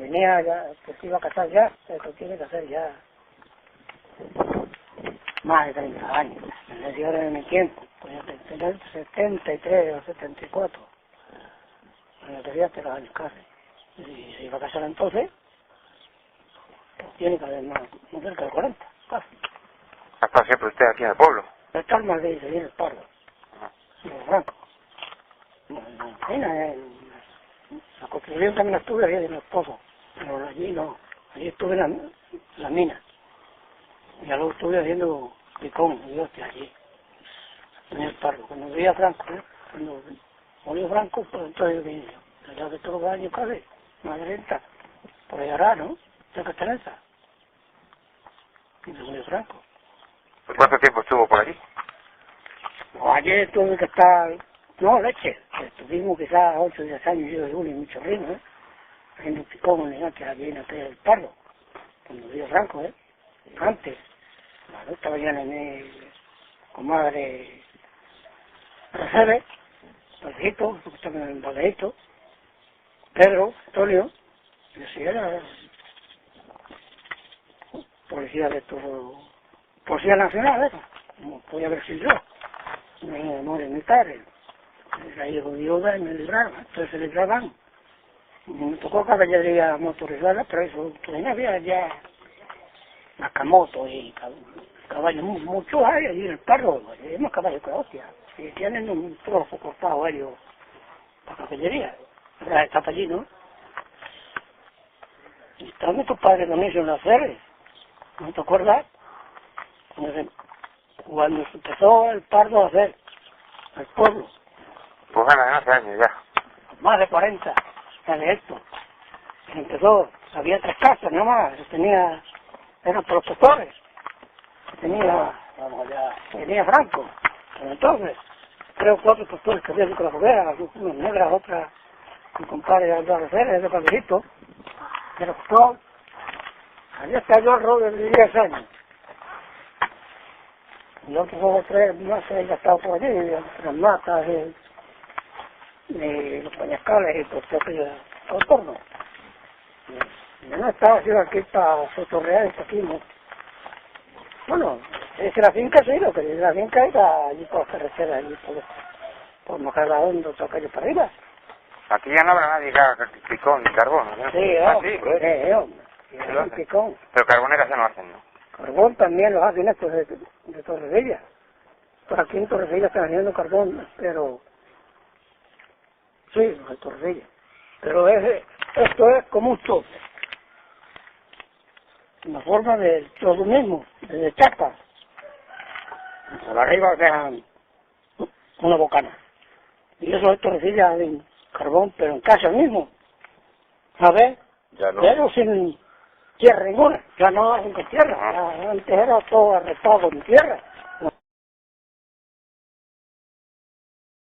venía ya, que se iba a casar ya, esto tiene que hacer ya más de 30 años. Me decía de mi tiempo, pues ya tener 73 o 74. Me tenía hasta los años casi. Y se iba a casar entonces, pues tiene que haber más cerca de 40, casi. ¿Ha estado siempre usted aquí en el pueblo? Está el Madrid, se viene el Pardo, en Franco. La construcción también estuve ahí en los pozos, pero allí no, allí estuve en la mina. Y luego estuve haciendo picón, y hostia, allí, en el Pardo. Cuando vivía Franco, cuando murió Franco, pues entonces vine yo. Ya de todos los años casi, más de 30, por ahí hará, ¿no? De Castellanza. Y de murió Franco. ¿Cuánto tiempo estuvo por allí? No, ayer tuve que estar, no, leche, estuvimos quizás 8 o 10 años, yo y uno y mucho ritmo, haciendo picón en que allí en el Pardo, cuando vivió Franco, antes, estaba ya en mi comadre Recebe, Valdeito, estaba en el Valdeito, Pedro, Antonio, y así era policía de todo, policía nacional, como podía haber sido yo. Me enamoré de mi padre, era hijo de viuda y me libraron, entonces se libraban. Me tocó caballería motorizada, pero eso todavía había ya Nakamoto y caballos, muchos hay allí en el Pardo, hay más caballos que hostia, y tienen un trozo cortado ellos para caballería, está allí, ¿no? Y están tus padres con eso en las series, ¿no te acuerdas? Cuando se empezó el Pardo a hacer el pueblo. Pues gana, hace años ya. Más de 40, de esto. Empezó, había 3 casas nada más, eran protectores. Tenía Franco, pero entonces, 3 o 4 protectores que había con la hoguera, unas negras, otras, mi compadre Álvaro Pérez, de Padrito, era pastor. Allí está yo el robo de 10 años. Y otros 2 o 3 más se han gastado por allí, las matas, los pañascales y por todo el torno. Yo no estaba haciendo aquí para Sotorreal y aquí, ¿no? Bueno, es que la finca sí, lo que la finca era allí por la carretera, allí por Macalahondo, toca allí para arriba. Aquí ya no habrá nadie que haga picón ni carbón, ¿no? Sí, sí, pues. hombre. Sí, lo picón. Pero carboneras ya no hacen, ¿no? Carbón también los hacen estos de Torrevilla. Por aquí en Torrevilla están haciendo carbón, pero sí, los de Torrevilla. Pero esto es como un tope. Una forma de todo mismo, de chapa. Por arriba dejan una bocana. Y eso es Torrevilla en carbón, pero en casa mismo. ¿Sabes? Ya no. Pero sin tierra ninguna. Ya no hacen con tierra. Ya antes era todo arrestado con tierra.